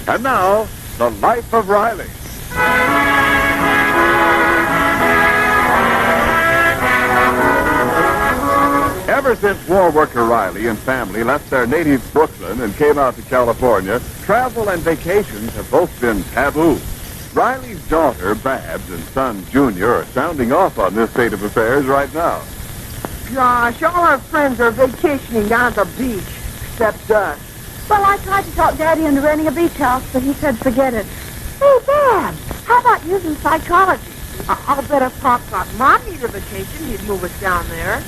And now, the life of Riley. Ever since war worker Riley and family left their native Brooklyn and came out to California, travel and vacations have both been taboo. Riley's daughter, Babs, and son, Junior, are sounding off on this state of affairs right now. Gosh, all our friends are vacationing down at the beach, except us. Well, I tried to talk Daddy into renting a beach house, but he said forget it. Hey, Dad, how about using psychology? I'll bet if Pop thought Mom needed a vacation, he'd move us down there.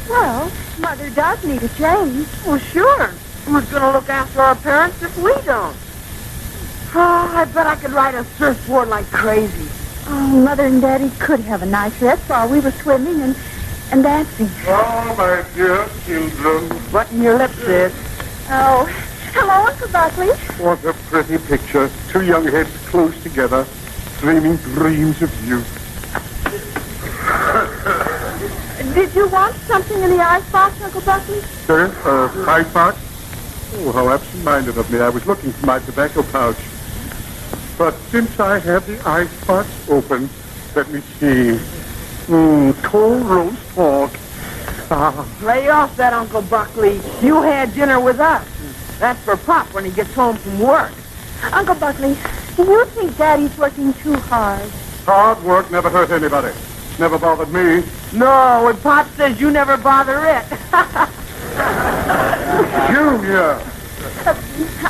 Well, Mother does need a change. Well, sure. Who's going to look after our parents if we don't? Oh, I bet I could ride a surfboard like crazy. Oh, Mother and Daddy could have a nice rest while we were swimming and dancing. Oh, my dear children. Button your lips, sis. Oh, hello, Uncle Buckley. What a pretty picture. Two young heads close together, dreaming dreams of youth. Did you want something in the icebox, Uncle Buckley? Sir, icebox? Oh, how absent-minded of me. I was looking for my tobacco pouch. But since I have the icebox open, let me see. Cold roast pork. Lay off that, Uncle Buckley. You had dinner with us. That's for Pop when he gets home from work. Uncle Buckley, do you think Daddy's working too hard? Hard work never hurt anybody. Never bothered me. No, and Pop says you never bother it. Junior!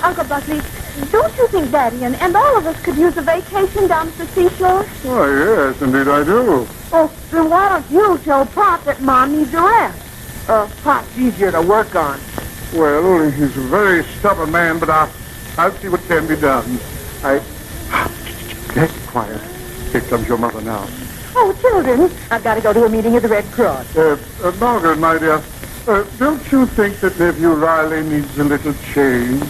Uncle Buckley, don't you think Daddy and all of us could use a vacation down at the seashore? Why, yes, indeed I do. Oh, then why don't you tell Pop that Mom needs a rest? Pop's easier to work on. Well, he's a very stubborn man, but I'll see what can be done. Get quiet. Here comes your mother now. Oh, children, I've got to go to a meeting of the Red Cross. Margaret, my dear, don't you think that nephew Riley needs a little change?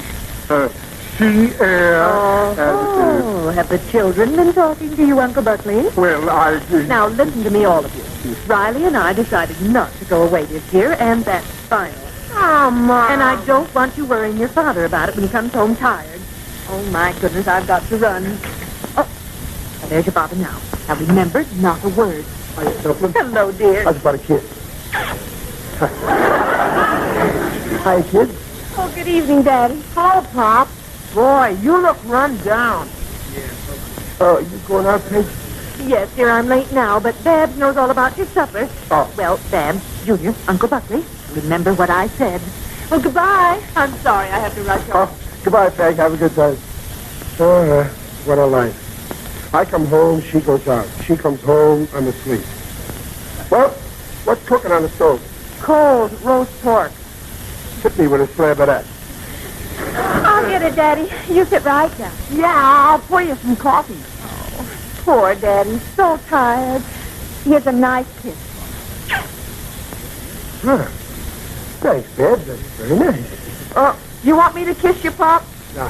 Sea air. Oh, have the children been talking to you, Uncle Buckley? Well, Now, listen to me, all of you. Riley and I decided not to go away this year, and that's final. Oh, Mom. And I don't want you worrying your father about it when he comes home tired. Oh, my goodness, I've got to run. Oh, well, there's your father now. Now, remember, not a word. Hello, dear. How's about a kid? Hi, kid. Oh, good evening, Daddy. Hello, Pop. Boy, you look run down. Oh, you going out, Peg? Yes, dear, I'm late now, but Babs knows all about your supper. Oh. Well, Babs, Junior, Uncle Buckley, remember what I said. Well, goodbye. I'm sorry I have to rush off. Oh, goodbye, Peg. Have a good time. Oh, what a life. I come home, she goes out. She comes home, I'm asleep. Well, what's cooking on the stove? Cold roast pork. Hit me with a slab of that. I'll get it, Daddy. You sit right down. Yeah, I'll pour you some coffee. Poor Daddy, so tired. Here's a nice kiss. Huh. Thanks, Babs. That's very nice. You want me to kiss you, Pop? No,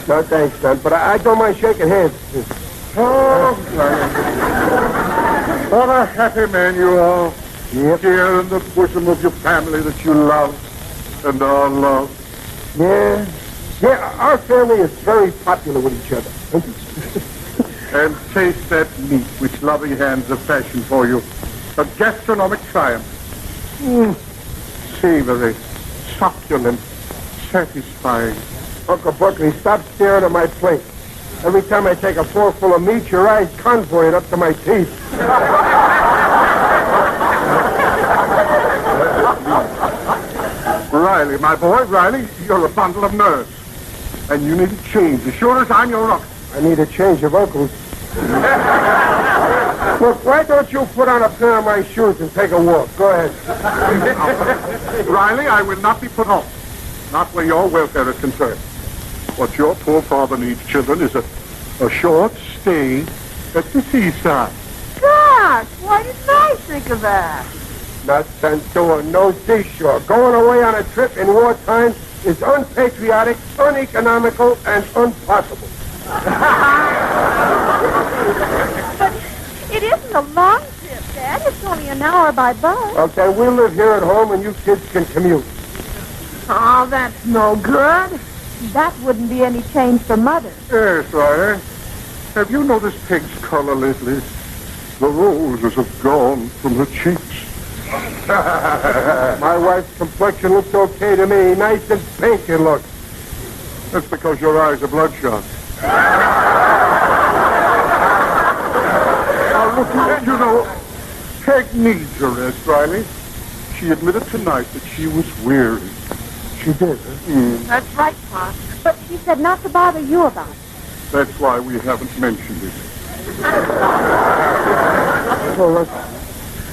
no, thanks, son. But I don't mind shaking hands. Oh, what a happy man you are. Yep. Here in the bosom of your family that you love and are loved. Yeah. Yeah, our family is very popular with each other. And taste that meat which loving hands have fashioned for you. A gastronomic triumph. Savory, succulent, satisfying. Uncle Buckley, stop staring at my plate. Every time I take a forkful of meat, your eyes convoy it up to my teeth. Riley, my boy, Riley, you're a bundle of nerves. And you need a change, as sure as I'm your uncle. I need a change of uncles. Look, why don't you put on a pair of my shoes and take a walk? Go ahead. Riley, I will not be put off. Not where your welfare is concerned. What your poor father needs, children, is a short stay at the seaside. Gosh, why didn't I think of that? Nothing doing, no seashore. Going away on a trip in wartime is unpatriotic, uneconomical, and impossible. But it isn't a long trip, Dad. It's only an hour by bus. Okay, we'll live here at home and you kids can commute. Oh, that's no good. that wouldn't be any change for Mother. Yes, Riley. Have you noticed Peg's color lately? The roses have gone from her cheeks. My wife's complexion looks okay to me. Nice and pink it looks. That's because your eyes are bloodshot. Now, look, you know, Peg needs her rest, Riley. She admitted tonight that she was weary. She did, huh? That's right, Pop. But she said not to bother you about it. That's why we haven't mentioned it. Well,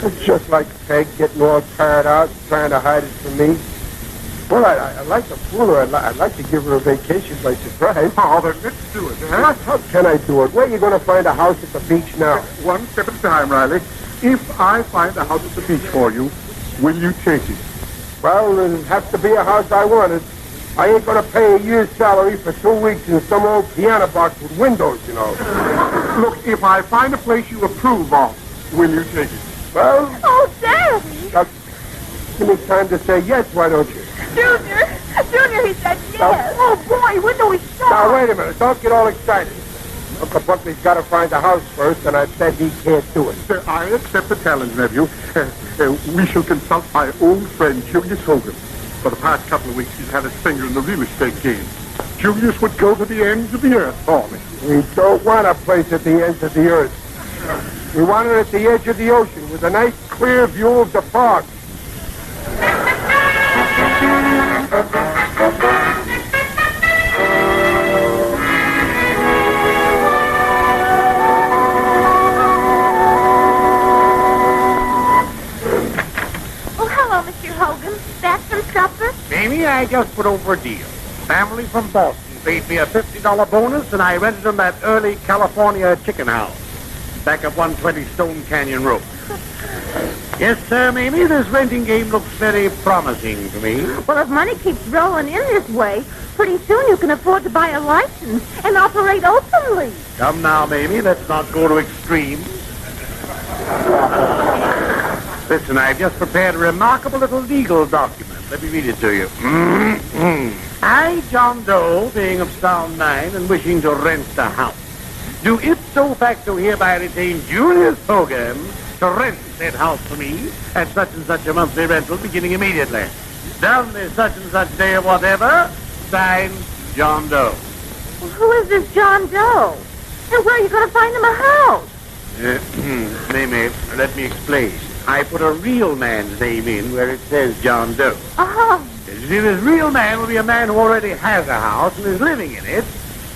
that's just like Peg getting all tired out, trying to hide it from me. Well, I'd like to fool her. I'd like to give her a vacation by surprise. Oh, then let's do it, huh? How can I do it? Where are you going to find a house at the beach now? One step at a time, Riley. If I find a house at the beach for you, will you take it? Well, it'll have to be a house I wanted. I ain't going to pay a year's salary for 2 weeks in some old piano box with windows, you know. Look, if I find a place you approve of, will you take it? Well, Oh, Daddy! give me time to say yes, why don't you? Junior, he said yes. Oh, boy, when do we start? Now, wait a minute. Don't get all excited. Uncle Buckley's got to find a house first, and I said he can't do it. I accept the challenge, nephew. We shall consult my old friend, Julius Hogan. For the past couple of weeks, he's had his finger in the real estate game. Julius would go to the ends of the earth for me. We don't want a place at the ends of the earth. We want it at the edge of the ocean with a nice, clear view of the fog. Back from supper? Mamie, I just put over a deal. Family from Boston paid me a $50 bonus, and I rented them that early California chicken house back at 120 Stone Canyon Road. Yes, sir, Mamie, this renting game looks very promising to me. Well, if money keeps rolling in this way, pretty soon you can afford to buy a license and operate openly. Come now, Mamie, let's not go to extremes. Listen, I've just prepared a remarkable little legal document. Let me read it to you. I, John Doe, being of sound mind and wishing to rent the house, do ipso facto hereby retain Julius Hogan to rent that house for me at such and such a monthly rental beginning immediately. Done this such and such day of whatever, signed John Doe. Well, who is this John Doe? And where are you going to find him a house? Mamie, let me explain. I put a real man's name in where it says John Doe. Oh. You see, this real man will be a man who already has a house and is living in it,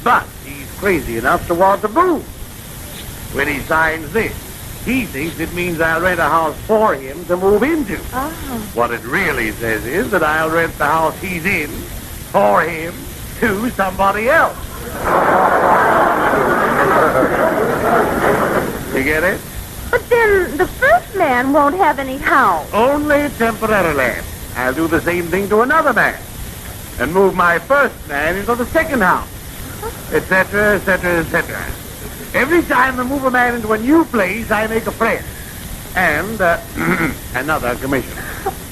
but he's crazy enough to want to move. When he signs this, he thinks it means I'll rent a house for him to move into. Oh. What it really says is that I'll rent the house he's in for him to somebody else. You get it? But then the first man won't have any house. Only temporarily. I'll do the same thing to another man and move my first man into the second house, etc., etc., etc. Every time I move a man into a new place, I make a friend and another commission.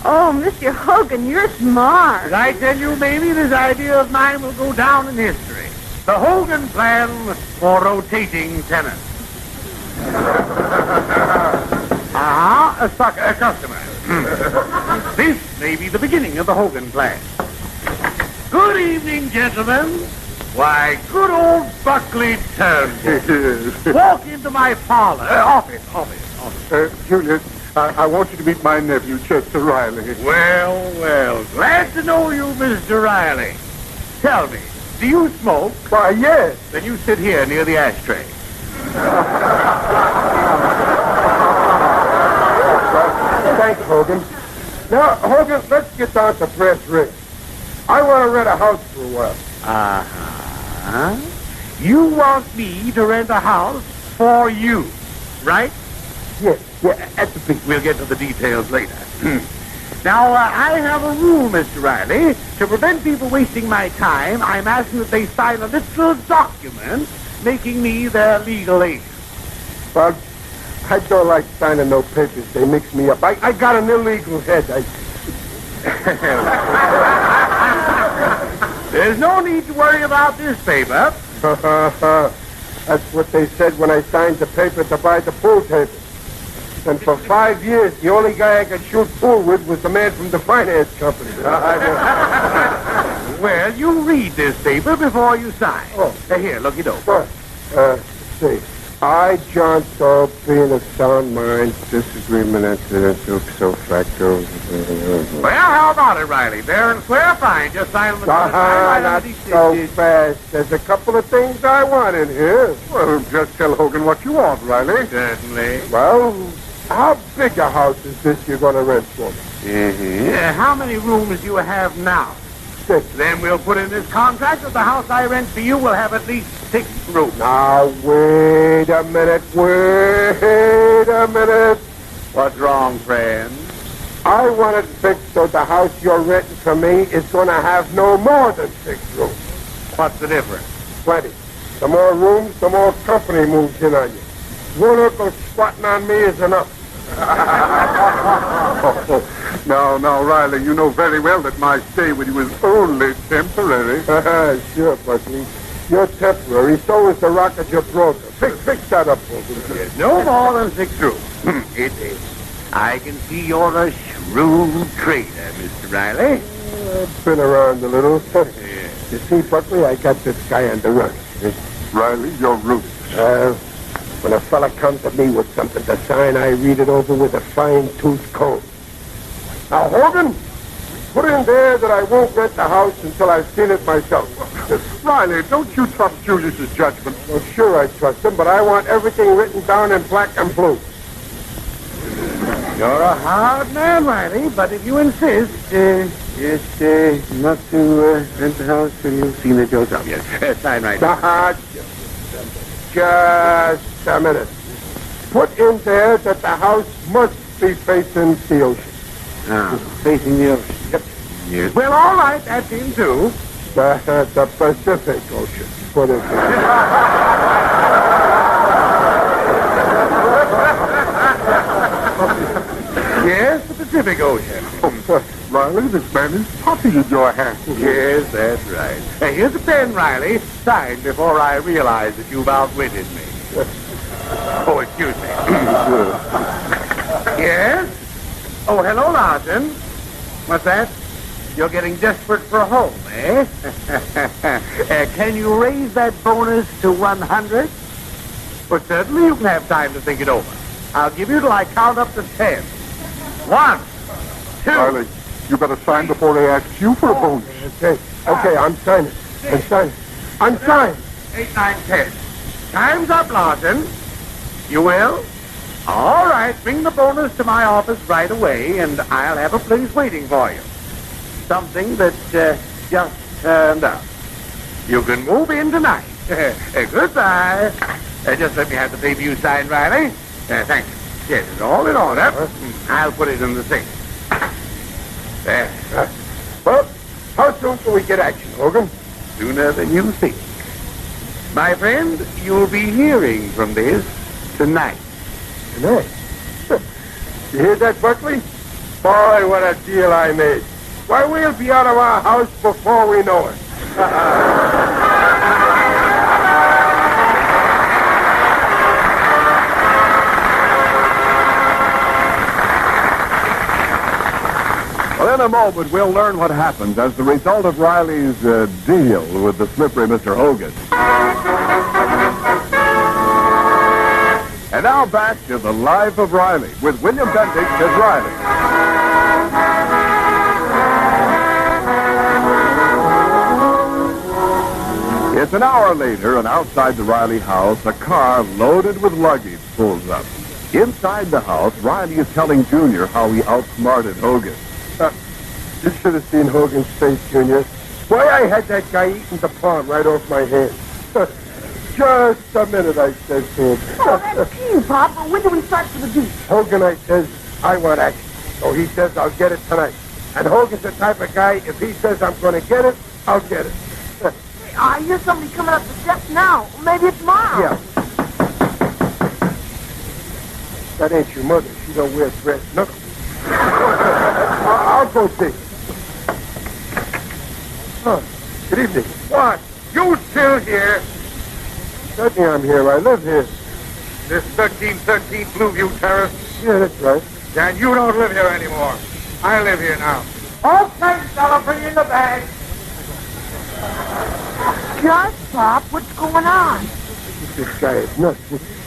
Oh, Mr. Hogan, you're smart. Did I tell you, maybe this idea of mine will go down in history? The Hogan plan for rotating tenants. A customer. This may be the beginning of the Hogan plan. Good evening, gentlemen. Why, good old Buckley Turnbull. Walk into my parlor. Office. Julius, I want you to meet my nephew, Chester Riley. Well. Glad to know you, Mr. Riley. Tell me, do you smoke? Why, yes. Then you sit here near the ashtray. Thanks, Hogan. Now, Hogan, let's get down to brass rings. I want to rent a house for a while. Uh-huh. You want me to rent a house for you, right? Yes, at the beach. We'll get to the details later. Now, I have a rule, Mr. Riley. To prevent people wasting my time, I'm asking that they sign a little document making me their legal agent. But I don't like signing no papers. They mix me up. I got an illegal head. There's no need to worry about this paper. That's what they said when I signed the paper to buy the pool table. And for 5 years, the only guy I could shoot pool with was the man from the finance company. Well, you read this paper before you sign. Oh. Here, look it over. Let's see. I, John Doe, being of sound mind, disagreement incidental, so facto. Well, how about it, Riley? Fair and square, fine. Just sign on the Not so fast. There's a couple of things I want in here. Well, just tell Hogan what you want, Riley. Certainly. Well, how big a house is this you're going to rent for me? How many rooms do you have now? 6. Then we'll put in this contract that the house I rent for you will have at least 6 rooms. Now, wait a minute. What's wrong, friend? I want it fixed so the house you're renting for me is going to have no more than 6 rooms. What's the difference? Plenty. The more rooms, the more company moves in on you. One uncle squatting on me is enough. Now, Riley, you know very well that my stay with you is only temporary. Sure, Buckley. You're temporary. So is the rock of Gibraltar. Fix that up, Hogan. There's no more than 6 rooms. It is. I can see you're a shrewd trader, Mr. Riley. I've been around a little. You see, Buckley, I got this guy on the run. Riley, you're rude. When a fella comes to me with something to sign, I read it over with a fine-tooth comb. Now, Hogan, put in there that I won't rent the house until I've seen it myself. Riley, don't you trust Julius's judgment? Well, sure I trust him, but I want everything written down in black and blue. You're a hard man, Riley, but if you insist, not to rent the house till you've seen it yourself. Yes, sign right now. Just a minute. Put in there that the house must be facing the ocean. Facing the ocean. Yep. Yes. Well, all right, that's in too. The Pacific Ocean. Put it there. Yes, the Pacific Ocean. Riley, this man is puppy in your hand. Yes, that's right. Here's a pen, Riley. Sign before I realize that you've outwitted me. Oh, excuse me. Yes? Oh, hello, Larson. What's that? You're getting desperate for a home, eh? Can you raise that bonus to 100? Well, certainly you can have time to think it over. I'll give you till I count up to 10. 1, 2. Riley, you better sign before they ask you for a bonus. Okay, I'm signing. I'm signing. 8, 9, 10. Time's up, Larson. You will? All right, bring the bonus to my office right away, and I'll have a place waiting for you. Something that just turned up. You can move in tonight. Goodbye. Just let me have the paper you signed, Riley. Thank you. Yes, it's all in order. I'll put it in the safe. There. Well, how soon can we get action, Hogan? Sooner than you think. My friend, you'll be hearing from this tonight. Tonight? You hear that, Buckley? Boy, what a deal I made. Why, we'll be out of our house before we know it. Well, in a moment, we'll learn what happens as the result of Riley's deal with the slippery Mr. Hogan. And now back to the life of Riley with William Bendix as Riley. It's an hour later, and outside the Riley house, a car loaded with luggage pulls up. Inside the house, Riley is telling Junior how he outsmarted Hogan. You should have seen Hogan's face, Junior. Boy, I had that guy eating the palm right off my hand. Just a minute, I says to him. Oh, that's you, Pop. When do we start for the beach? Hogan, I says, I want action. So he says, I'll get it tonight. And Hogan's the type of guy, if he says I'm going to get it, I'll get it. I hear somebody coming up the steps now. Maybe it's Mom. Yeah. That ain't your mother. She don't wear dress knuckles. I'll go see. Huh. Good evening. What? You still here? Certainly I'm here. I live here. This 1313 Blueview Terrace? Yeah, that's right. Then you don't live here anymore. I live here now. Okay, fella, bring in the bag. Gosh, Pop, what's going on? This guy is nuts.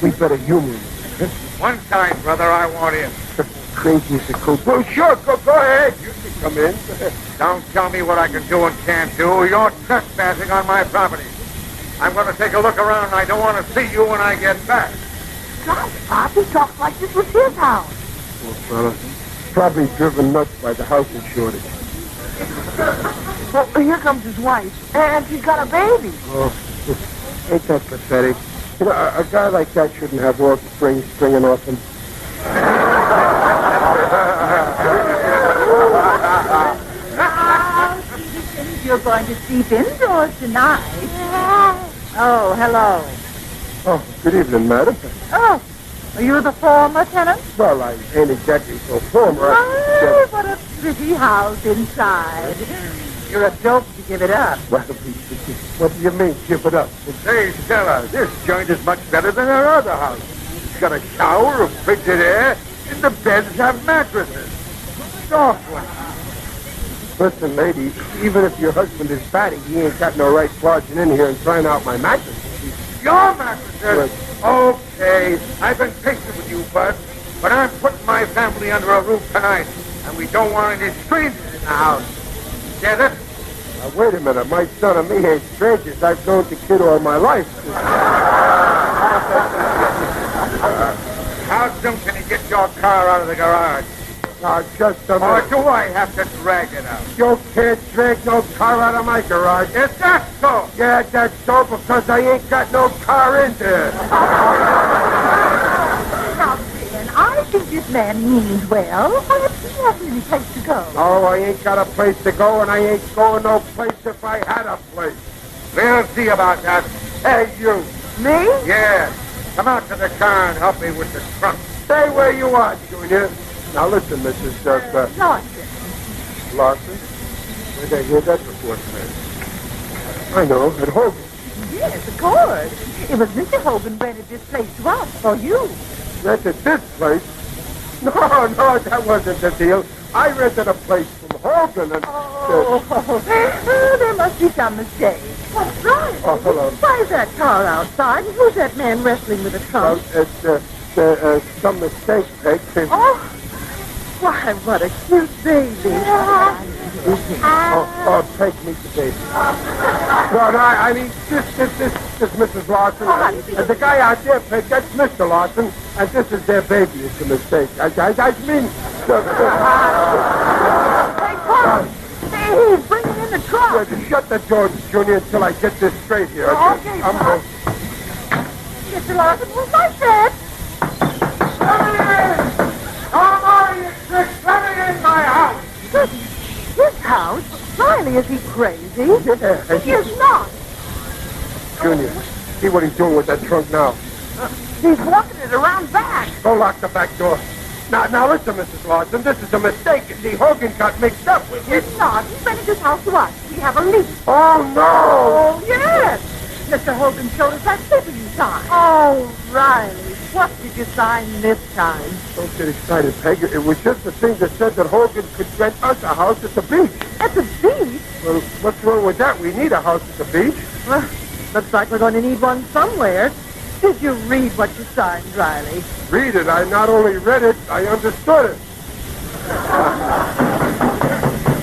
We better humor him. One time, brother, I want in. Crazy as a coot. Well, sure, go ahead. You can come in. Don't tell me what I can do and can't do. You're trespassing on my property. I'm going to take a look around, and I don't want to see you when I get back. Gosh, Pop, he talks like this was his house. Poor fella. Probably driven nuts by the housing shortage. Well, here comes his wife, and she's got a baby. Oh, ain't that pathetic? You know, a guy like that shouldn't have all the strings stringing off him. You're going to sleep indoors tonight. Oh, hello. Oh, good evening, madam. Oh, are you the former tenant? Well, I ain't exactly so formal. Oh, what a pretty house inside. You're a dope to give it up. Well, what do you mean, give it up? Hey, Stella, this joint is much better than our other house. It's got a shower, frigid air, and the beds have mattresses. Soft ones. Listen, lady, even if your husband is batty, he ain't got no right barging in here and trying out my mattress. Your mattresses? Okay, I've been patient with you, Bud, but I'm putting my family under a roof tonight, and we don't want any strangers in the house. Get it? Now, wait a minute. My son and me ain't strangers. I've known the kid all my life. How soon can you get your car out of the garage? Just a Or minute. do I have to drag it out? You can't drag no car out of my garage. Is that so? Yeah, that's so because I ain't got no car in there. Now, Ben, I think this man means well. Perhaps he hasn't any place to go. Oh, I ain't got a place to go, and I ain't going no place if I had a place. We'll see about that. Hey, you. Me? Yeah. Come out to the car and help me with the trunk. Stay where you are, Junior. Now, listen, Mrs. Lawson. Larson. Where'd I hear that before, man? I know, at Hogan. Yes, of course. It was Mr. Hogan rented this place to us, for you. Rented this place? No, that wasn't the deal. I rented a place from Hogan and... Oh, there must be some mistake. What's right? Oh, hello. Why is that car outside? And who's that man wrestling with a trunk? It's some mistake, Peg. Oh, why, what a cute baby. Peg, meet the baby. No, I mean, this Mrs. Larson. And the guy out there, Peg, that's Mr. Larson. And this is their baby. It's a mistake. I mean... Hey, Pop! Hey, he's bringing in the trunk. Shut the door, Junior, until I get this straight here. Okay, I'm Pop. Mr. Larson, was I said? Come on, you tricks! Let me in my house! His house? Riley, is he crazy? Yeah. He is not. Junior, see what he's doing with that trunk now. He's walking it around back. Go lock the back door. Now listen, Mrs. Larson, this is a mistake. You see, Hogan got mixed up with you. He's not. He rented his house to us. We have a lease. Oh, no! Oh, yes. Mr. Hogan showed us that paper you signed. Oh, Riley, what did you sign this time? Don't get excited, Peg. It was just the thing that said that Hogan could rent us a house at the beach. At the beach? Well, what's wrong with that? We need a house at the beach. Well, looks like we're going to need one somewhere. Did you read what you signed, Riley? Read it. I not only read it, I understood it.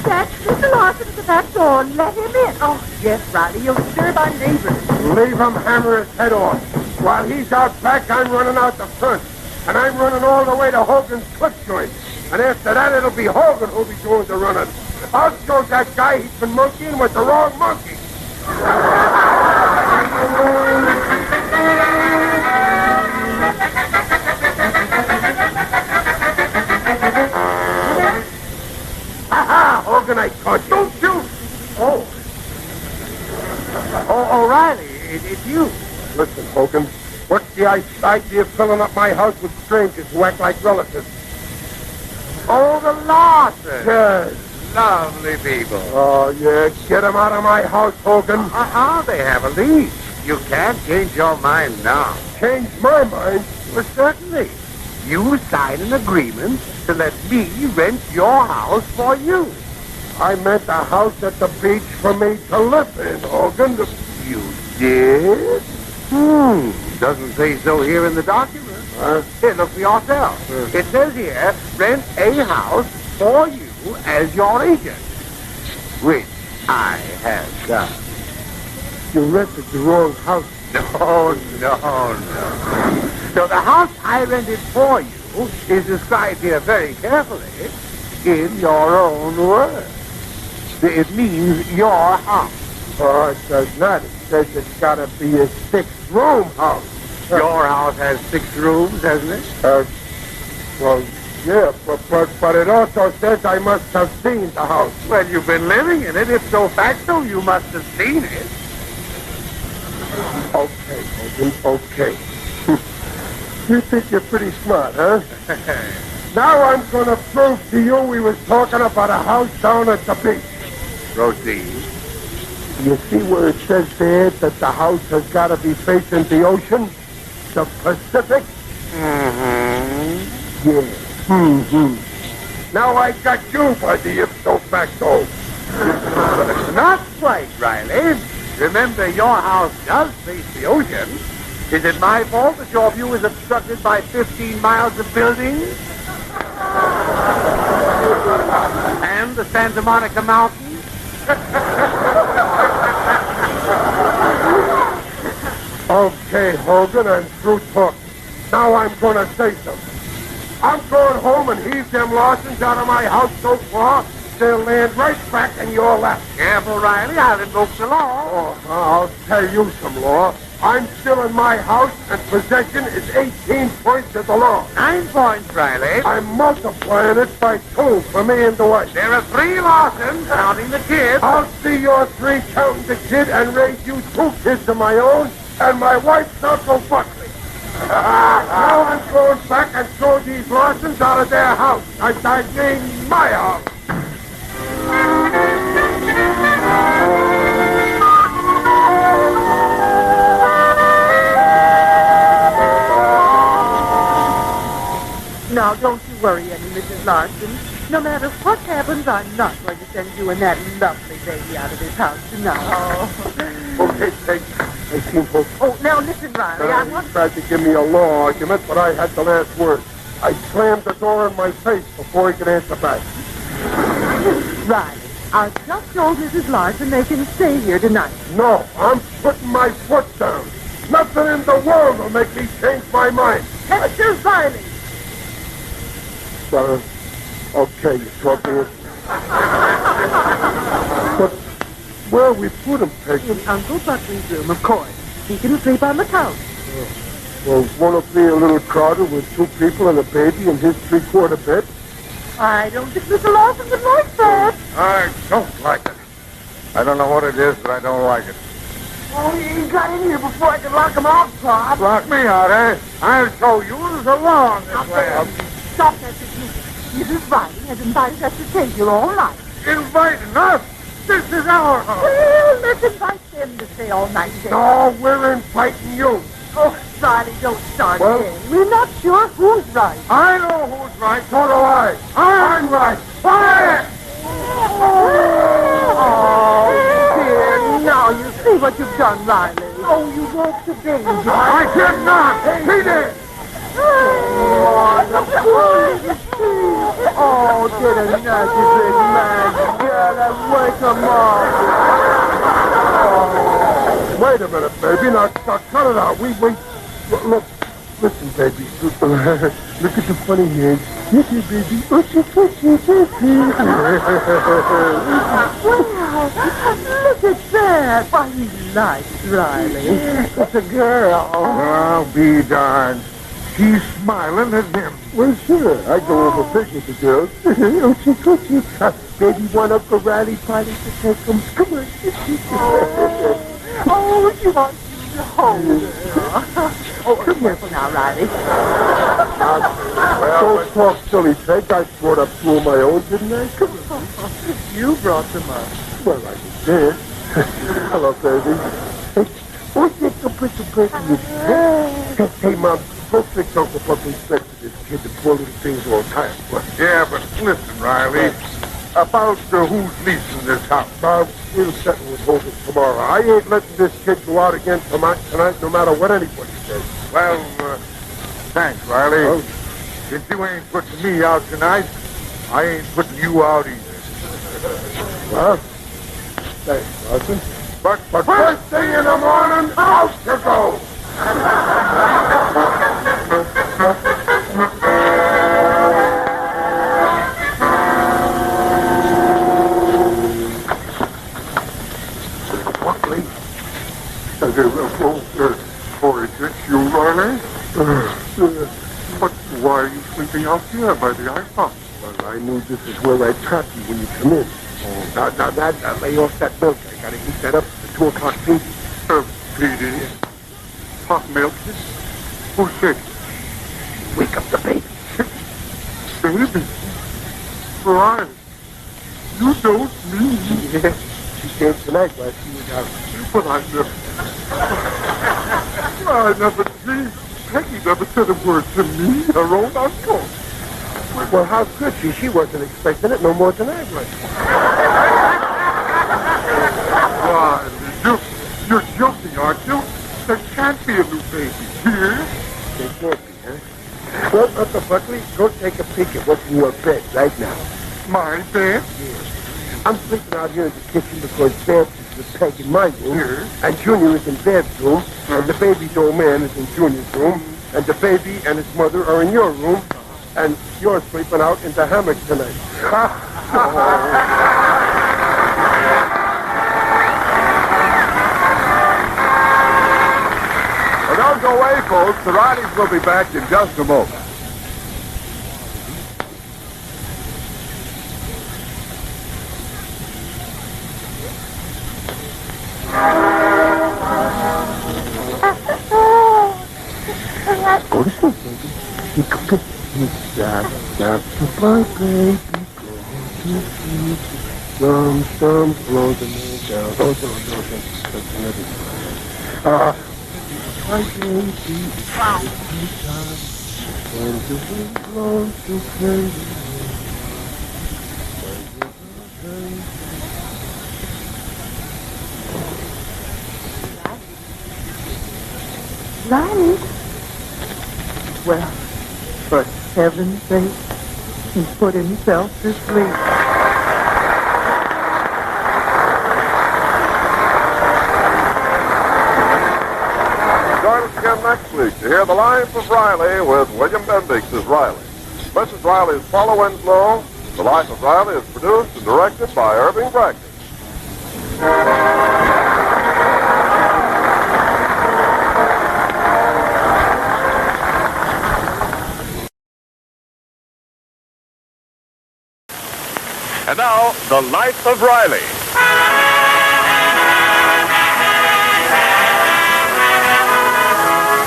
That's Mr. Larson at the back door. Let him in. Oh, yes, Riley, you'll disturb our neighbors. Leave him hammer his head off. While he's out back, I'm running out the front. And I'm running all the way to Hogan's clip joint. And after that, it'll be Hogan who'll be doing the running. I'll show that guy he's been monkeying with the wrong monkey. Aha! Hogan, I caught you. Don't shoot! Oh, O'Reilly, it's you. Listen, Hogan, what's the idea of filling up my house with strangers who act like relatives? Oh, the Larson. Yes. Lovely people. Oh, yeah. Get them out of my house, Hogan. They have a lease. You can't change your mind now. Change my mind. Well, certainly. You sign an agreement to let me rent your house for you. I meant a house at the beach for me to live in, Hogan. You did? Doesn't say so here in the document. Here, look for yourself. It says here, rent a house for you as your agent, which I have done. You rented the wrong house. No. So the house I rented for you is described here very carefully in your own words. It means your house. Oh, it does not. It says it's got to be a 6-room house. Your house has 6 rooms, hasn't it? Well, yeah, but it also says I must have seen the house. Well, you've been living in it. Ipso facto, you must have seen it. Okay, Hogan, okay. You think you're pretty smart, huh? Now I'm going to prove to you we was talking about a house down at the beach. Proceed. You see where it says there that the house has got to be facing the ocean? The Pacific? Yeah. Now I got you by the ipso facto. Not quite, Riley. Remember, your house does face the ocean. Is it my fault that your view is obstructed by 15 miles of buildings? And the Santa Monica Mountains? Okay, Hogan, I'm through talking. Now I'm going to say something. I'm going home and heave them Larsons out of my house so far, they'll land right back in your lap. Careful, Riley. I'll invoke the law. Oh, I'll tell you some law. I'm still in my house, and possession is 18 points of the law. 9 points, Riley. I'm multiplying it by 2 for me and the wife. There are 3 Larsons, counting the kids. I'll see your 3 counting the kid and raise you 2 kids of my own and my wife's Uncle Buckley. Now I'm going back and throw these Larsons out of their house. I mean my house. Now, don't you worry any, Mrs. Larson. No matter what happens, I'm not going to send you and that lovely baby out of this house tonight. Okay, thank you. I seem hopeful. Oh, now listen, Riley. I want... He tried to give me a law argument, but I had the last word. I slammed the door in my face before he could answer back. Riley, I've just told Mrs. Larson they can stay here tonight. No, I'm putting my foot down. Nothing in the world will make me change my mind. Mr. Riley! Okay, you talk to us. But where we put him, Peggy? In Uncle Buckley's room, of course. He can sleep on the couch. Well, won't it be a little crowded with 2 people and a baby in his 3/4 bed? I don't think Mr. Larson would like that. I don't like it. I don't know what it is, but I don't like it. Oh, you got in here before I could lock him out, Bob. Lock me out, eh? I'll show you there's a law in this land. Stop that, Mrs. Riley has invited us to stay here all night. Inviting us? This is our house. Well, let's invite them to stay all night then. No, we're inviting you. Oh, Riley, don't start Well- again. We're not sure who's right. I know who's right. So do I. I'm right. Quiet! Oh, dear. Now you see what you've done, Riley. Oh, you woke the baby. I did not. He did. Oh, get a nasty big man. Gotta wake him up. Wait a minute, baby. Now cut it out. Look, listen, baby. Look at the funny hands. Listen, baby. Wow, look at that. Why, he likes Riley. It's a girl. I'll be darned. She's smiling at him. Well, sure. I go over fishing with the girls. Baby, want Uncle Riley party to take them? Come on. Oh, she wants you Oh, careful now, Riley. Don't talk silly, Peg. I brought up two of my own, didn't I? You brought them up. Well, I did. Hello, baby. What's that to put the person in? Hey, Mom, go fix Uncle Buckley's bed for this kid. The poor little thing's all tired. Yeah, but listen, Riley. About who's leasing this house. We'll settle with Hogan tomorrow. I ain't letting this kid go out again tonight, no matter what anybody says. Well, thanks, Riley. If you ain't putting me out tonight, I ain't putting you out either. Well, thanks, Martin. But first thing in the morning, out you go! Buckley? Is it you, Riley? But why are you sleeping out here by the iPhone? Well, I knew this is where I'd trap you when you come in. Now, lay off that milk. I gotta heat that up for the 2 o'clock feed. Petey. Hot milk? Who's sick? Wake up the baby. Baby? Riley, you don't mean... Yeah, she came tonight while she was out. But I never dreamed. Peggy never said a word to me, her own uncle. Well, how could she? She wasn't expecting it no more than I was. Riley, you're joking, aren't you? There can't be a new baby here. There can't be, huh? Well, Uncle Buckley, go take a peek at what's in your bed right now. My bed? I'm sleeping out here in the kitchen because Babs is with Peg in my room, and Junior is in Babs' room, and the baby's old man is in Junior's room, and the baby and his mother are in your room, and you're sleeping out in the hammock tonight. Well, don't go away, folks. The Rileys will be back in just a moment. Go to sleep, baby. You go to sleep. Goodbye, baby. Go to sleep. Some blow the man down. Oh, that's another time. Goodbye, baby. Wow. When the wind blows to play. Riley. Well, for heaven's sake, he put himself to sleep. Join us again next week to hear The Life of Riley with William Bendix as Riley. Mrs. Riley's Paula Winslow. The Life of Riley is produced and directed by Irving Brackett. And now, The Life of Riley.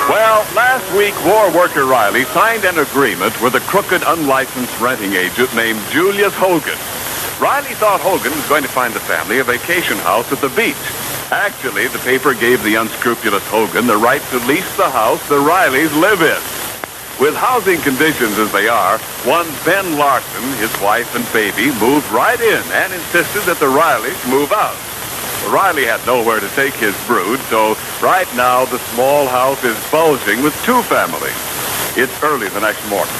Well, last week, war worker Riley signed an agreement with a crooked, unlicensed renting agent named Julius Hogan. Riley thought Hogan was going to find the family a vacation house at the beach. Actually, the paper gave the unscrupulous Hogan the right to lease the house the Rileys live in. With housing conditions as they are, one Ben Larson, his wife and baby, moved right in and insisted that the Rileys move out. Riley had nowhere to take his brood, so right now the small house is bulging with 2 families. It's early the next morning.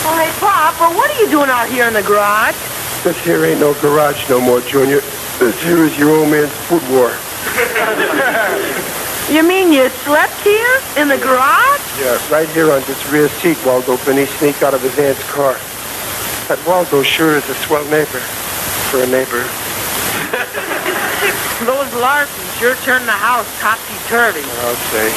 Oh, hey, Pop, well, what are you doing out here in the garage? This here ain't no garage no more, Junior. This here is your old man's food war. You mean you slept here in the garage? Yeah, right here on this rear seat, Waldo Benny sneaked out of his aunt's car. That Waldo sure is a swell neighbor for a neighbor. Those Larsons sure turned the house topsy-turvy. I'll say.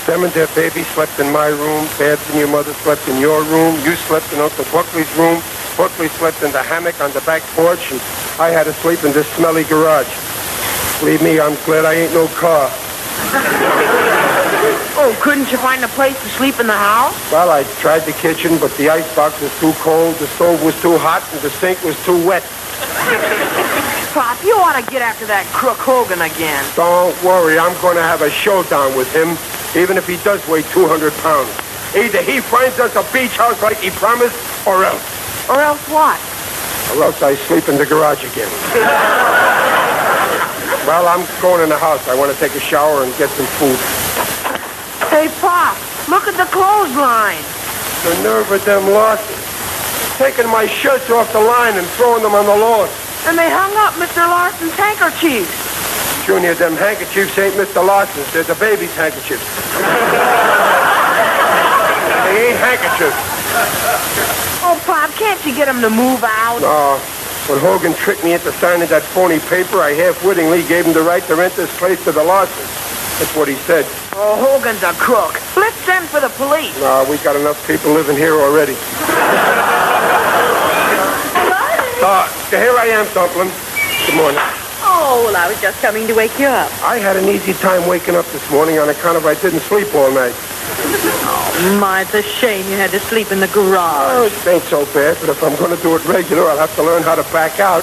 Them and their baby slept in my room. Babs and your mother slept in your room. You slept in Uncle Buckley's room. Buckley slept in the hammock on the back porch, and I had to sleep in this smelly garage. Believe me, I'm glad I ain't no car. Oh, couldn't you find a place to sleep in the house? Well, I tried the kitchen, but the icebox was too cold, the stove was too hot, and the sink was too wet. Pop, you ought to get after that crook Hogan again. Don't worry, I'm going to have a showdown with him, even if he does weigh 200 pounds. Either he finds us a beach house like he promised, or else. Or else what? Or else I sleep in the garage again. Well, I'm going in the house. I want to take a shower and get some food. Hey, Pop, look at the clothesline. The nerve of them Larsons. Taking my shirts off the line and throwing them on the lawn. And they hung up Mr. Larson's handkerchiefs. Junior, them handkerchiefs ain't Mr. Larson's. They're the baby's handkerchiefs. They ain't handkerchiefs. Oh, Pop, can't you get him to move out? No. When Hogan tricked me into signing that phony paper, I half-wittingly gave him the right to rent this place to the Larsons. That's what he said. Oh, Hogan's a crook. Let's send for the police. No, we got enough people living here already. Here I am, Dumpling. Good morning. Oh, well, I was just coming to wake you up. I had an easy time waking up this morning on account of I didn't sleep all night. Oh, my, it's a shame you had to sleep in the garage. Oh, it ain't so bad, but if I'm going to do it regular, I'll have to learn how to back out.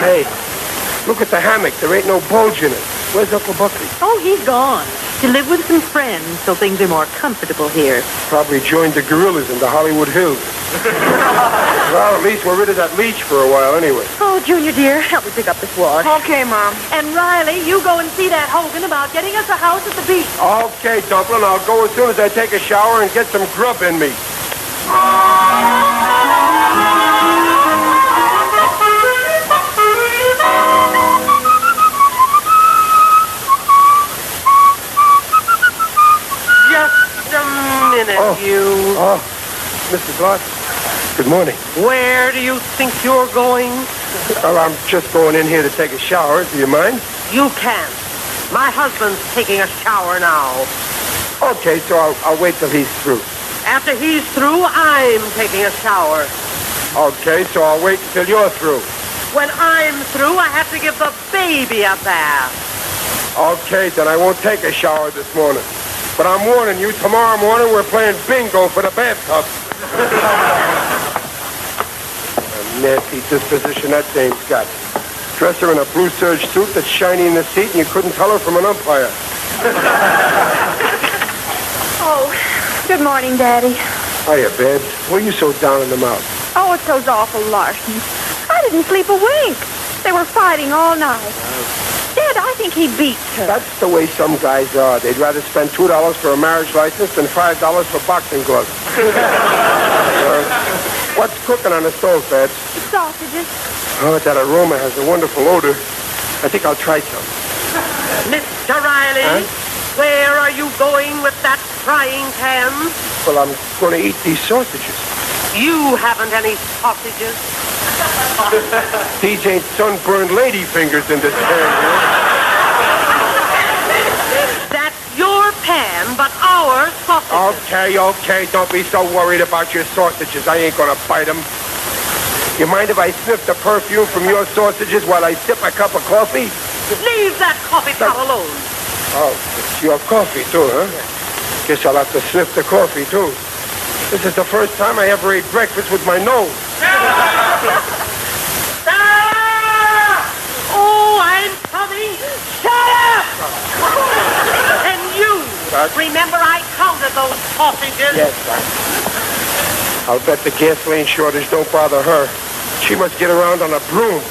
Hey, look at the hammock. There ain't no bulge in it. Where's Uncle Buckley? Oh, he's gone. To live with some friends, so things are more comfortable here. Probably joined the gorillas in the Hollywood Hills. Well, at least we're rid of that leech for a while anyway. Oh, Junior, dear, help me pick up this wash. Okay, Mom. And Riley, you go and see that Hogan about getting us a house at the beach. Okay, Dumpling, I'll go as soon as I take a shower and get some grub in me. Oh, Mrs. Larson. Good morning. Where do you think you're going? Well, I'm just going in here to take a shower. Do you mind? You can't. My husband's taking a shower now. Okay, so I'll wait till he's through. After he's through, I'm taking a shower. Okay, so I'll wait until you're through. When I'm through, I have to give the baby a bath. Okay, then I won't take a shower this morning. But I'm warning you, tomorrow morning we're playing bingo for the bathtub. A nasty disposition that dame's got. Dress her in a blue serge suit that's shiny in the seat and you couldn't tell her from an umpire. Oh, good morning, Daddy. Hiya, Babs. Why are you so down in the mouth? Oh, it's those awful Larsons. I didn't sleep a wink. They were fighting all night. Dad, I think he beats her. That's the way some guys are. They'd rather spend $2 for a marriage license than $5 for boxing gloves. What's cooking on the stove, Babs? Sausages. Oh, that aroma has a wonderful odor. I think I'll try some. Mr. Riley, where are you going with that frying pan? Well, I'm going to eat these sausages. You haven't any sausages. These ain't sunburned lady fingers in this pan, That's your pan, but our sausages. Okay. Don't be so worried about your sausages. I ain't going to bite them. You mind if I sniff the perfume from your sausages while I sip a cup of coffee? Leave that coffee pot alone. Oh, it's your coffee, too, huh? Guess I'll have to sniff the coffee, too. This is the first time I ever ate breakfast with my nose. Oh, I'm coming. Shut up! And you, remember I counted those sausages? Yes, sir. I'll bet the gasoline shortage don't bother her. She must get around on a broom.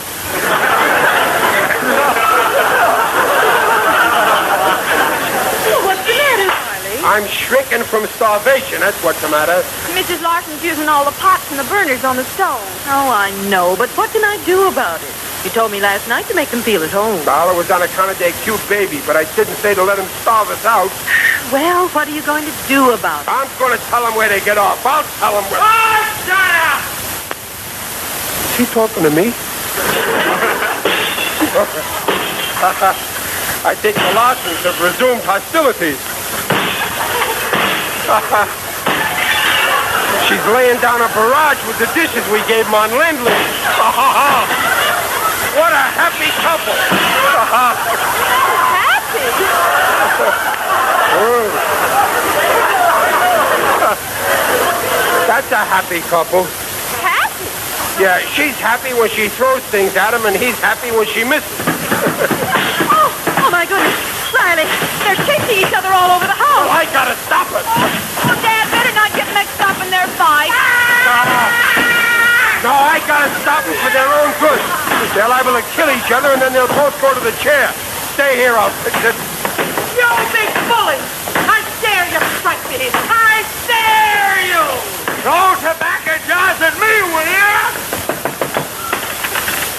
What's the matter, Riley? I'm shrinking from starvation. That's what's the matter. Mrs. Larson's using all the pots and the burners on the stove. Oh, I know, but what can I do about it? You told me last night to make them feel at home. Well, it was on account of their cute baby, but I didn't say to let them starve us out. Well, what are you going to do about it? I'm going to tell them where they get off. I'll tell them where... Oh, shut up! Is he talking to me? I think the Larsons have resumed hostilities. She's laying down a barrage with the dishes we gave them on Lindley. What happy couple. Happy? That's a happy couple. Happy? Yeah, she's happy when she throws things at him, and he's happy when she misses. Oh, my goodness. Riley, they're chasing each other all over the house. I gotta stop it. Oh, Dad, better not get mixed up in their fight. No, I gotta stop them for their own good. They're liable to kill each other, and then they'll both go to the chair. Stay here, I'll fix it. You big bully! I dare you to strike me! I dare you! Throw tobacco jars at me, will you?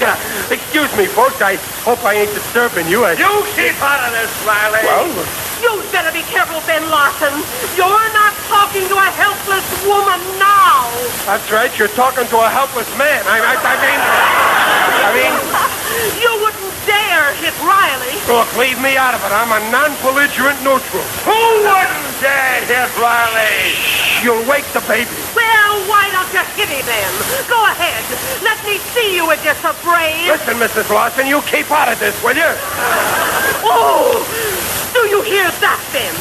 Yeah, excuse me, folks. I hope I ain't disturbing you. You keep out of this, Riley. Well, You'd better be careful, Ben Larson. You're not talking to a helpless woman now. that's right. You're talking to a helpless man. I mean... You wouldn't dare hit Riley. Look, leave me out of it. I'm a non-belligerent neutral. Who wouldn't dare hit Riley? You'll wake the baby. Well, why don't you hit him then? Go ahead. Let me see you if you're so brave. Listen, Mrs. Lawson, you keep out of this, will you? Oh! Do you hear that, Ben?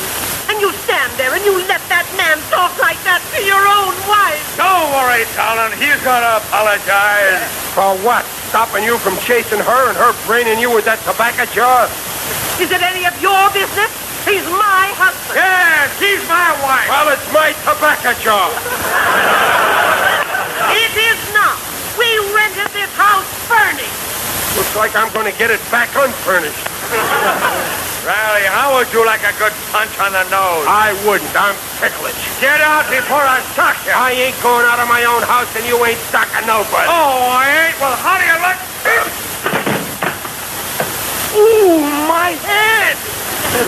And you stand there and you let that man talk like that to your own wife. Don't worry, darling. He's gonna apologize. For what? Stopping you from chasing her and her braining you with that tobacco jar? Is it any of your business? He's my husband. Yes, he's my wife. Well, it's my tobacco jar. It is not. We rented this house furnished. Looks like I'm going to get it back unfurnished. Riley, how would you like a good punch on the nose? I wouldn't. I'm ticklish. Get out before I sock you. I ain't going out of my own house, and you ain't stocking nobody. Oh, I ain't? Well, how do you like this? Ooh, my head!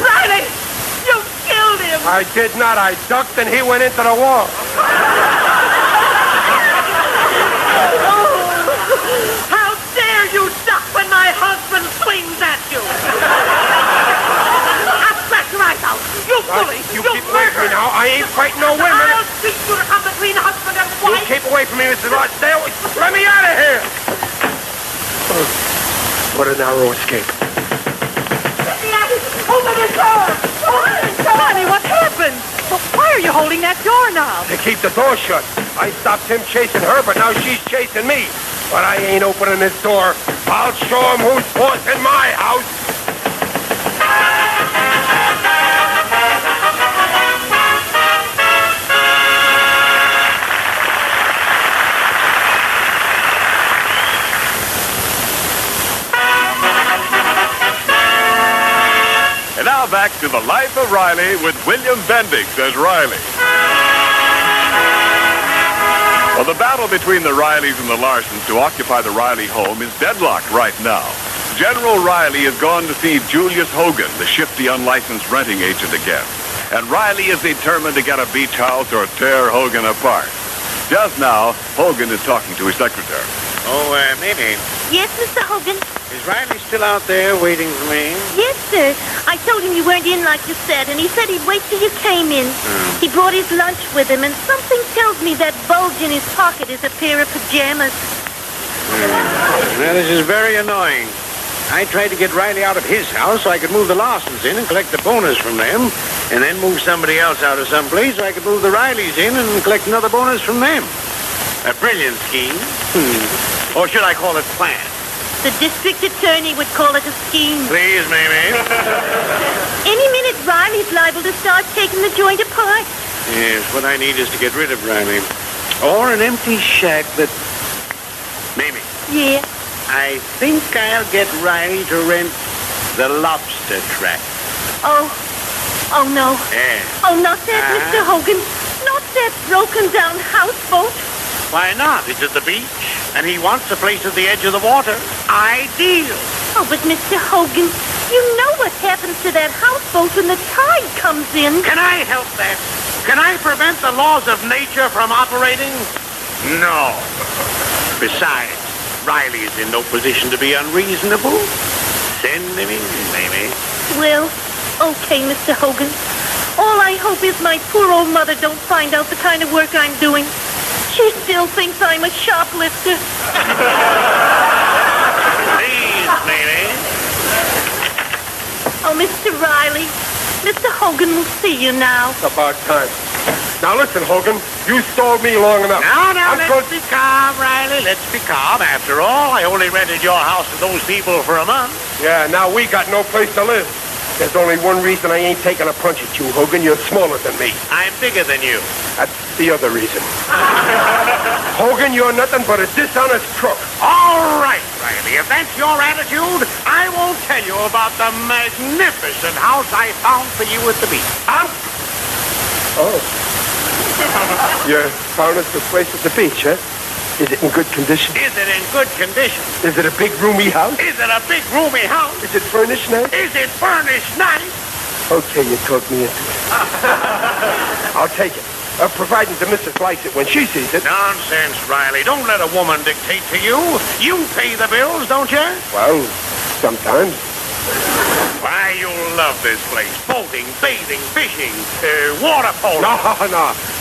Riley, you killed him. I did not. I ducked, and he went into the wall. How dare you duck when my husband swings at you? I'll scratch your eyes out. You bully. You keep away from me now. I ain't fighting no women. I'll teach you to come between husband and You wife. keep away from me, Mrs. Lodge. Stay away. Let me out of here. What a narrow escape. Open the door. Riley, what happened? Well, why are you holding that doorknob? To keep the door shut. I stopped him chasing her, but now she's chasing me. But I ain't opening this door. I'll show him who's boss in my house. And now back to The Life of Riley with William Bendix as Riley. Well, the battle between the Rileys and the Larsons to occupy the Riley home is deadlocked right now. General Riley has gone to see Julius Hogan, the shifty unlicensed renting agent, again. And Riley is determined to get a beach house or tear Hogan apart. Just now, Hogan is talking to his secretary. Oh, Mamie, Yes, Mr. Hogan? is Riley still out there waiting for me? Yes, sir. I told him you weren't in like you said, and he said he'd wait till you came in. He brought his lunch with him, and something tells me that bulge in his pocket is a pair of pajamas. Well, this is very annoying. I tried to get Riley out of his house so I could move the Larsons in and collect the bonus from them, and then move somebody else out of someplace so I could move the Rileys in and collect another bonus from them. A brilliant scheme. Or should I call it plan? The district attorney would call it a scheme. Please, Mamie. Any minute, Riley's liable to start taking the joint apart. Yes, what I need is to get rid of Riley. Or an empty shack that... Mamie, Yeah. I think I'll get Riley to rent the lobster trap. Oh no. Yeah. Oh, not that, Mr. Hogan. Not that broken down houseboat. Why not? It's at the beach, and he wants a place at the edge of the water. Ideal. Oh, but Mr. Hogan, you know what happens to that houseboat when the tide comes in. Can I help that? Can I prevent the laws of nature from operating? No. Besides, Riley is in no position to be unreasonable. Send him in, Mamie. Well, okay, Mr. Hogan. All I hope is my poor old mother don't find out the kind of work I'm doing. She still thinks I'm a shoplifter. Please, Mr. Hogan will see you now. It's about time. Now listen, Hogan, you stalled me long enough. Now, let's be calm, Riley. Let's be calm. After all, I only rented your house to those people for a month. Yeah, now we got no place to live. There's only one reason I ain't taking a punch at you, Hogan. You're smaller than me. I'm bigger than you. That's the other reason. Hogan, you're nothing but a dishonest crook. All right, Riley. If that's your attitude, I won't tell you about the magnificent house I found for you at the beach. Oh. You found us a place at the beach, huh? Is it in good condition? Is it in good condition? Is it a big, roomy house? Is it a big, roomy house? Is it furnished nice? Is it furnished nice? Okay, you talked me into it. I'll take it. Providing the missus likes it when she sees it. Nonsense, Riley. Don't let a woman dictate to you. You pay the bills, don't you? Well, sometimes. Why, you'll love this place. Boating, bathing, fishing, water polo.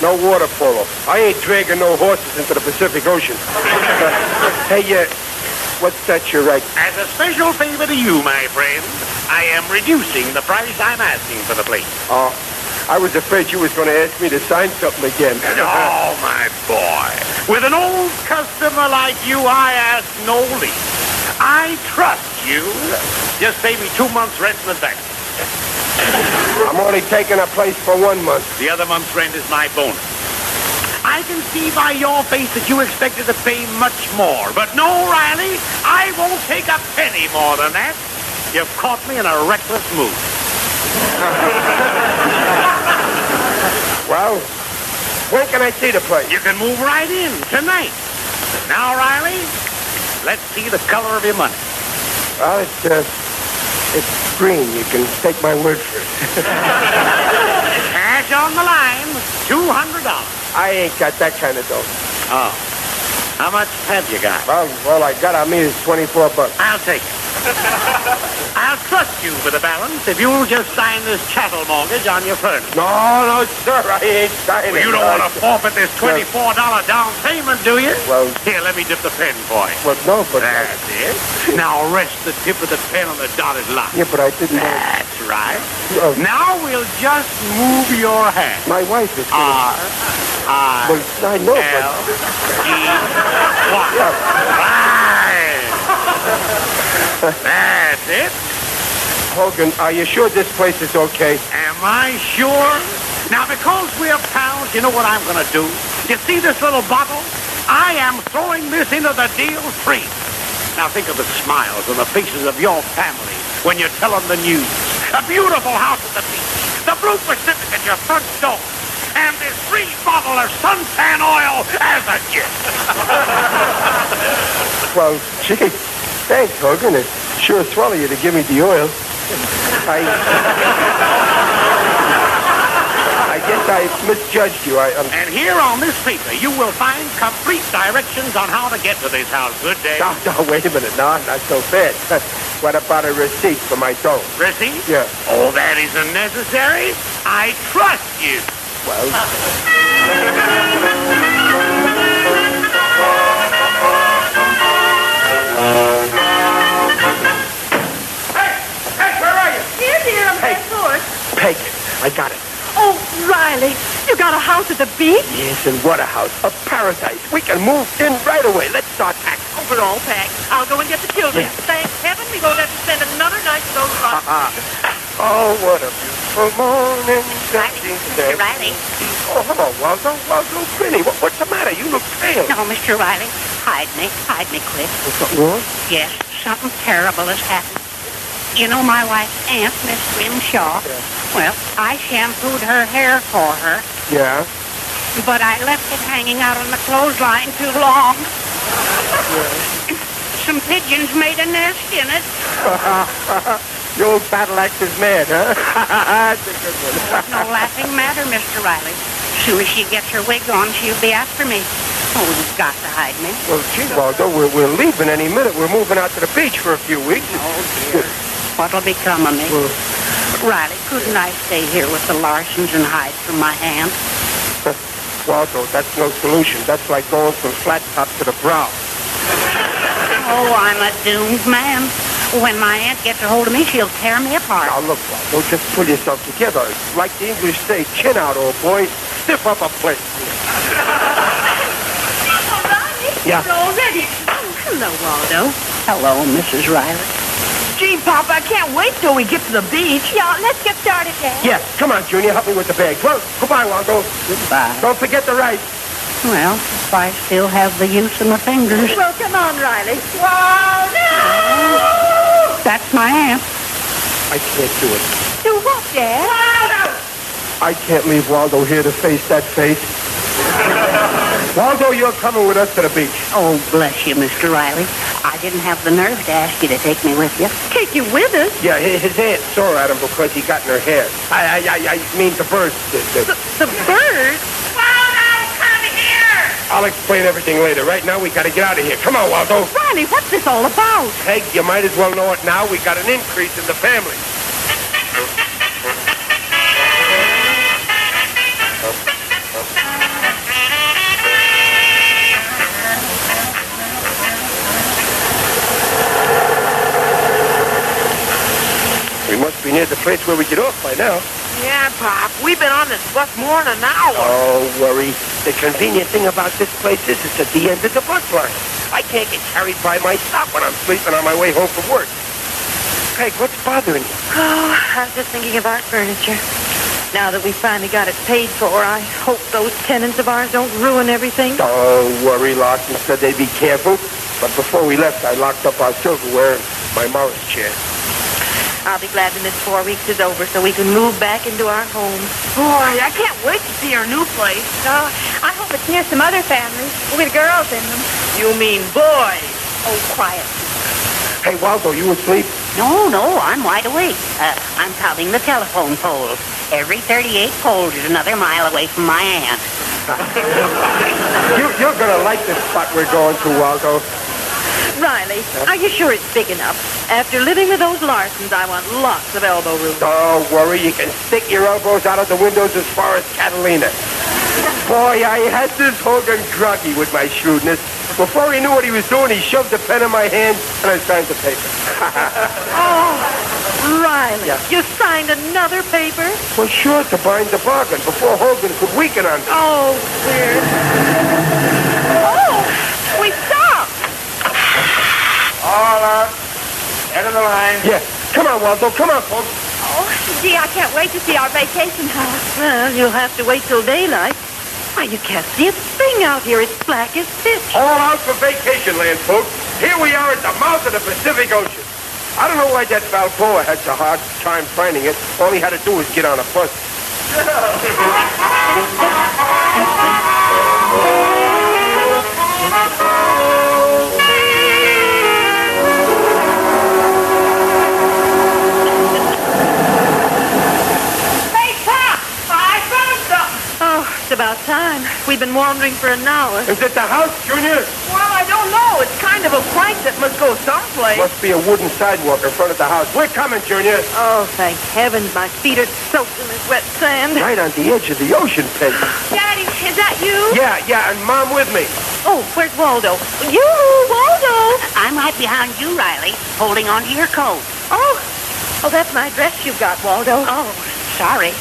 No water polo. I ain't dragging no horses into the Pacific Ocean. Hey, what's that you write? As a special favor to you, my friend, I am reducing the price I'm asking for the place. Oh, I was afraid you was going to ask me to sign something again. Oh, my boy. With an old customer like you, I ask no lease. I trust you. Just pay me 2 months' rent in advance. I'm only taking a place for 1 month. The other month's rent is my bonus. I can see by your face that you expected to pay much more. But no, Riley, I won't take a penny more than that. You've caught me in a reckless mood. Well, when can I see the place? You can move right in tonight. Now, Riley, let's see the color of your money. Well, it's green. You can take my word for it. Cash on the line, $200. I ain't got that kind of dough. Oh. How much have you got? Well, I got on me is $24. I'll take it. I'll trust you with the balance if you'll just sign this chattel mortgage on your furniture. No, sir, I ain't signing. Well, you don't want to forfeit this $24 down payment, do you? Well, here, let me dip the pen for you. Well, no, but... That's it. Now rest the tip of the pen on the dotted line. Yeah, but I didn't... That's right. Now we'll just move your hand. My wife is... R-I... Well, I know, but... L-E-Y. Right. That's it. Hogan, are you sure this place is okay? Am I sure? Now, because we're pals, you know what I'm going to do? You see this little bottle? I am throwing this into the deal free. Now, think of the smiles on the faces of your family when you tell them the news. A beautiful house at the beach, the Blue Pacific at your front door, and this free bottle of suntan oil as a gift. Well, gee, thanks, Hogan. It's sure swell of you to give me the oil. I guess I misjudged you. And here on this paper, you will find complete directions on how to get to this house. Good day. No, wait a minute. No, not so fast. What about a receipt for my dough? Receipt? Yeah. Oh, that isn't necessary. I trust you. Well... Hey, where are you? Here, dear, I'm Hey. back forth. Peg, I got it. Oh, Riley, you got a house at the beach? Yes, and what a house. A paradise. We can move in right away. Let's start packing. Oh, we're all packed. I'll go and get the children. Yeah. Thank heaven we won't have to spend another night with those rocks. Oh, what a beautiful morning. Mr. Riley. Oh, hello, Waldo. Waldo Finney. What's the matter? You look pale. No, Mr. Riley. Hide me quick. Is something wrong? Yes, something terrible has happened. You know my wife's aunt, Miss Grimshaw? Yeah. Well, I shampooed her hair for her, Yeah? but I left it hanging out on the clothesline too long. Some pigeons made a nest in it. Your old battle axe is mad, huh? That's a good one. No laughing matter, Mr. Riley. Soon as she gets her wig on, she'll be after me. Oh, you've got to hide me. Well, gee, Waldo, we're leaving any minute. We're moving out to the beach for a few weeks. Oh, dear. What'll become of me? Well, Riley, couldn't I stay here with the Larsons and hide from my aunt? Waldo, that's no solution. That's like going from flat top to the brow. Oh, I'm a doomed man. When my aunt gets a hold of me, she'll tear me apart. Now, look, Waldo, just pull yourself together. Like the English say, chin out, old boy. Stiff up a place. Yeah. Already. Oh, hello, Waldo. Hello, Mrs. Riley. Gee, Papa, I can't wait till we get to the beach. Yeah, let's get started, Dad. Yes, come on, Junior. Help me with the bag. Well, goodbye, Waldo. Goodbye. Don't forget the rice. Well, if I still have the use of my fingers. Well, come on, Riley. That's my aunt. I can't do it. Do what, Dad? I can't leave Waldo here to face that face. Waldo, you're coming with us to the beach. Oh, bless you, Mr. Riley. I didn't have the nerve to ask you to take me with you. Take you with us? Yeah, his aunt sore at him because he got in her hair. I mean the birds. The birds? Waldo, come here! I'll explain everything later. Right now, we got to get out of here. Come on, Waldo. Riley, what's this all about? Peg, you might as well know it now. We got an increase in the family. We must be near the place where we get off by now. Yeah, Pop, we've been on this bus more than an hour. Don't worry. The convenient thing about this place is it's at the end of the bus line. I can't get carried by my stop when I'm sleeping on my way home from work. Peg, what's bothering you? Oh, I was just thinking of our furniture. Now that we finally got it paid for, I hope those tenants of ours don't ruin everything. Don't worry, Larson said they'd be careful. But before we left, I locked up our silverware and my Morris chair. I'll be glad when this 4 weeks is over so we can move back into our home. Boy, I can't wait to see our new place. Oh, I hope it's near some other families with girls in them. You mean boys? Oh, quiet. Hey, Waldo, you asleep? No, I'm wide awake. I'm counting the telephone poles. Every 38 poles is another mile away from my aunt. You're going to like this spot we're going to, Waldo. Riley, are you sure it's big enough? After living with those Larsons, I want lots of elbow room. Don't worry, you can stick your elbows out of the windows as far as Catalina. Boy, I had this Hogan groggy with my shrewdness. Before he knew what he was doing, he shoved a pen in my hand and I signed the paper. Oh, Riley, Yeah. you signed another paper? Well, sure, to bind the bargain before Hogan could weaken on me. Oh, weird. Oh, we stopped. All out. Head of the line. Yeah, come on, Waldo, come on, folks. Oh, gee, I can't wait to see our vacation house. Well, you'll have to wait till daylight. Why, you can't see a thing out here. It's black as pitch. All out for vacation land, folks. Here we are at the mouth of the Pacific Ocean. I don't know why that Balboa had such a hard time finding it. All he had to do was get on a bus. It's about time. We've been wandering for an hour. Is it the house, Junior? Well, I don't know. It's kind of a plank that must go someplace. Must be a wooden sidewalk in front of the house. We're coming, Junior. Oh, thank heavens, my feet are soaked in this wet sand. Right on the edge of the ocean, Peg. Daddy, is that you? Yeah, and Mom with me. Oh, where's Waldo? You, Waldo! I'm right behind you, Riley, holding onto your coat. Oh, that's my dress you've got, Waldo. Oh, sorry.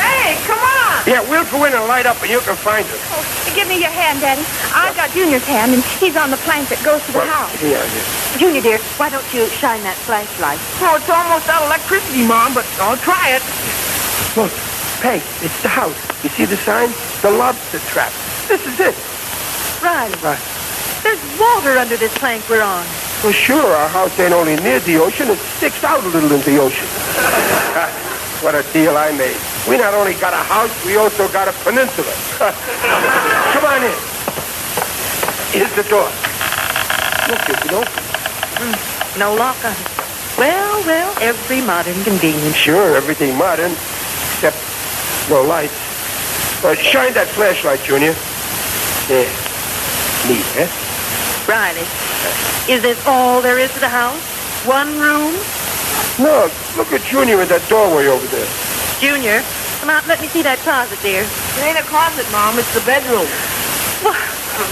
Hey, come on! Yeah, we'll go in and light up and you can find us. Oh, give me your hand, Daddy. I've got Junior's hand, and he's on the plank that goes to the house. Yeah. Junior, dear, why don't you shine that flashlight? Oh, it's almost out of electricity, Mom, but I'll try it. Look, Peg, it's the house. You see the sign? The lobster trap. This is it. Riley, Right. there's water under this plank we're on. Well, sure, our house ain't only near the ocean, it sticks out a little in the ocean. What a deal I made. We not only got a house, we also got a peninsula. Come on in. Here's the door. Look, you can open. No lock on it. Well, every modern convenience. Sure, everything modern, except no lights. Shine that flashlight, Junior. There. Neat, eh? Riley, is this all there is to the house? One room? Look at Junior in that doorway over there. Junior, come out and let me see that closet, dear. It ain't a closet, Mom. It's the bedroom. What?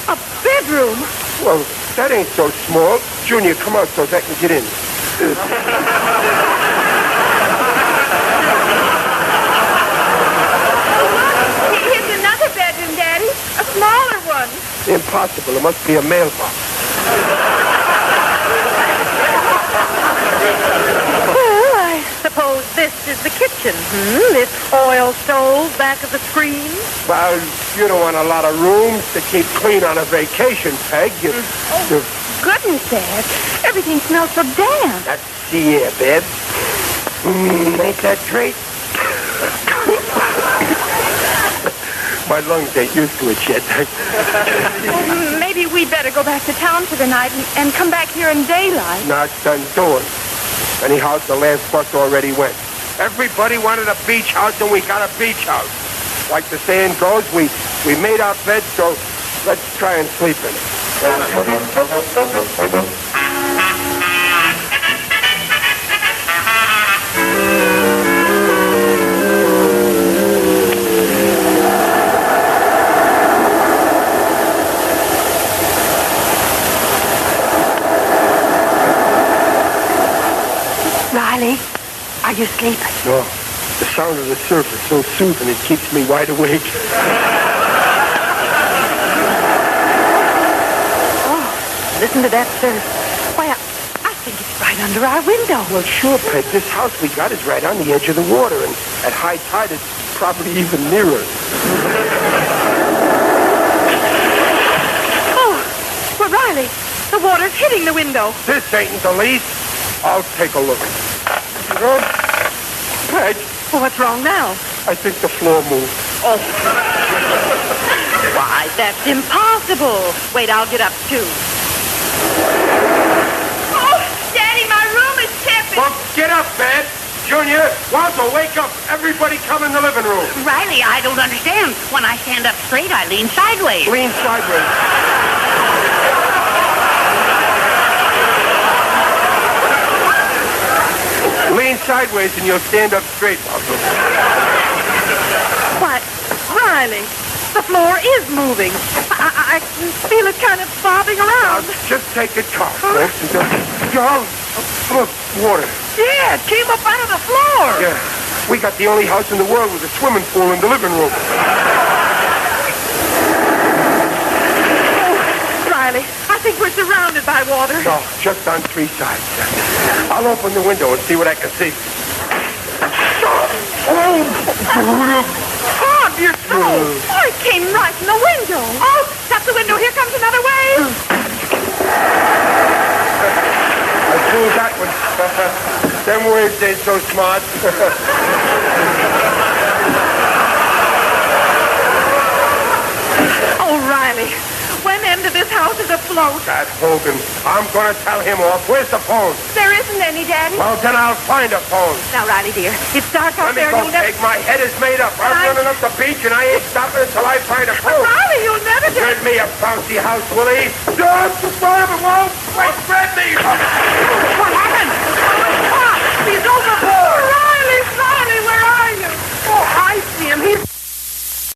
A bedroom? Well, That ain't so small. Junior, come out so I can get in. Here's another bedroom, Daddy. A smaller one. Impossible. It must be a mailbox. Well, I suppose this is the kitchen. This oil stove back of the screen. Well, you don't want a lot of rooms to keep clean on a vacation, Peg. Goodness, Dad. Everything smells so damp. That's the air, babe. Ain't that great? My lungs ain't used to it yet. Well, maybe we'd better go back to town for the night and come back here in daylight. Not done doing. Anyhow, the last bus already went. Everybody wanted a beach house, and we got a beach house. Like the saying goes, we made our bed, so let's try and sleep in it. Riley, are you sleeping? No, the sound of the surf is so soothing, it keeps me wide awake. Listen to that surf. Why, I think it's right under our window. Well, sure, Peg. This house we got is right on the edge of the water, and at high tide, it's probably even nearer. Oh, well, Riley, the water's hitting the window. This ain't the least. I'll take a look. Good. Peg, Well, what's wrong now? I think the floor moved. Oh. Why, that's impossible. Wait, I'll get up, too. Oh, Daddy, my room is tipping. Well, get up, Bed. Junior, Walter, wake up. Everybody come in the living room. Riley, I don't understand. When I stand up straight, I lean sideways. Lean sideways. Lean sideways and you'll stand up straight, Walter. What? Riley, the floor is moving. I can feel it kind of bobbing Now, around. just take it calm, folks. And just, look, water. Yeah, it came up out of the floor. Yeah, we got the only house in the world with a swimming pool in the living room. Oh, Riley, I think we're surrounded by water. No, just on three sides. I'll open the window and see what I can see. Bob, you're so... Oh, it came right in the window. Oh, stop the window. Here comes another wave. I fooled that one. Them waves ain't so smart. Oh, Riley, one end of this house is afloat. That Hogan. I'm going to tell him off. Where's the phone? There isn't any, Daddy. Well, then I'll find a phone. Now, Riley, dear, it's dark out Let me there. go, You'll never... Peg. My head is made up. I'm running up the beach, and I ain't stopping until I find a phone. Riley, you'll never do... Rent me a bouncy house, Willie. Don't you it won't. Wait, rent me.